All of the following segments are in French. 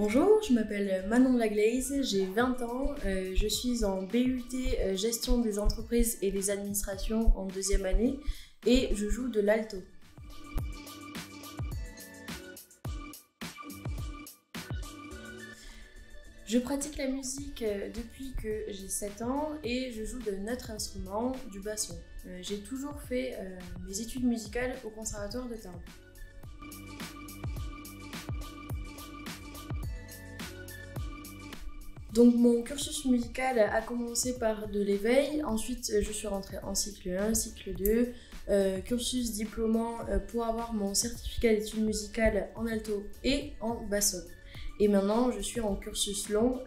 Bonjour, je m'appelle Manon Laglaise, j'ai 20 ans, je suis en BUT Gestion des entreprises et des administrations en deuxième année et je joue de l'alto. Je pratique la musique depuis que j'ai 7 ans et je joue de notre instrument, du basson. J'ai toujours fait mes études musicales au Conservatoire de Tarbes. Donc mon cursus musical a commencé par de l'éveil, ensuite je suis rentrée en cycle 1, cycle 2, cursus diplômant pour avoir mon certificat d'études musicales en alto et en basson. Et maintenant je suis en cursus long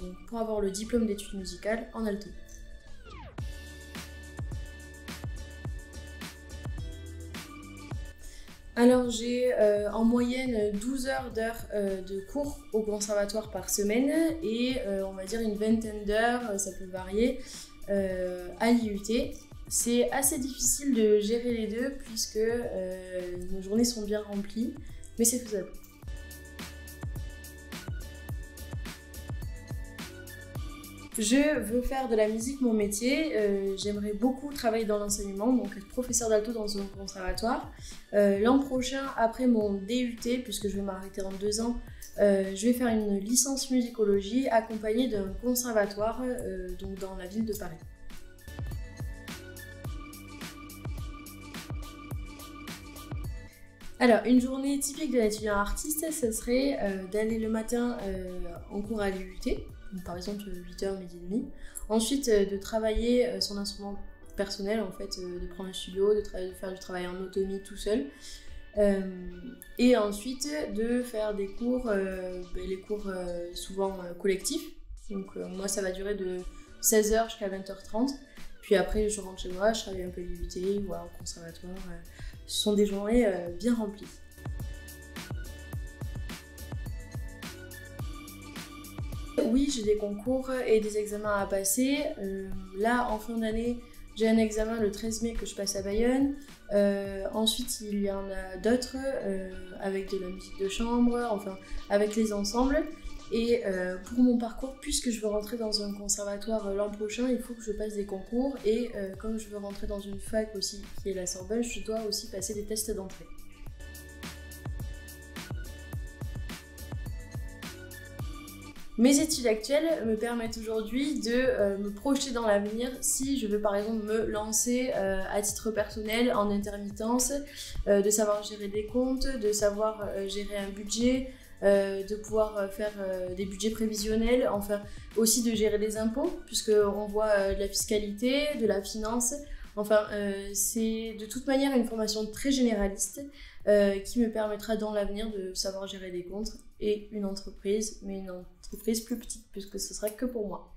donc pour avoir le diplôme d'études musicales en alto. Alors j'ai en moyenne 12 heures de cours au conservatoire par semaine et on va dire une vingtaine d'heures, ça peut varier, à l'IUT. C'est assez difficile de gérer les deux puisque nos journées sont bien remplies, mais c'est faisable. Je veux faire de la musique mon métier, j'aimerais beaucoup travailler dans l'enseignement, donc être professeur d'alto dans un conservatoire. L'an prochain, après mon DUT, puisque je vais m'arrêter en 2 ans, je vais faire une licence musicologie accompagnée d'un conservatoire donc dans la ville de Paris. Alors, une journée typique d'un étudiant artiste, ce serait d'aller le matin en cours à l'IUT, par exemple 8h, midi et demi. Ensuite, de travailler son instrument personnel, en fait, de prendre un studio, de faire du travail en autonomie tout seul. Et ensuite, de faire des cours, les cours souvent collectifs. Donc, moi, ça va durer de 16h jusqu'à 20h30. Puis après, je rentre chez moi, je travaille un peu à l'IUT ou au conservatoire. Ce sont des journées bien remplies. Oui, j'ai des concours et des examens à passer. Là, en fin d'année, j'ai un examen le 13 mai que je passe à Bayonne. Ensuite, il y en a d'autres avec de la musique de chambre, enfin avec les ensembles. Et pour mon parcours, puisque je veux rentrer dans un conservatoire l'an prochain, il faut que je passe des concours. Et comme je veux rentrer dans une fac aussi, qui est la Sorbonne, je dois aussi passer des tests d'entrée. Mes études actuelles me permettent aujourd'hui de me projeter dans l'avenir si je veux par exemple me lancer à titre personnel en intermittence, de savoir gérer des comptes, de savoir gérer un budget, de pouvoir faire des budgets prévisionnels, enfin aussi de gérer des impôts puisqu'on voit de la fiscalité, de la finance. Enfin, c'est de toute manière une formation très généraliste qui me permettra dans l'avenir de savoir gérer des comptes et une entreprise, mais une entreprise plus petite puisque ce sera que pour moi.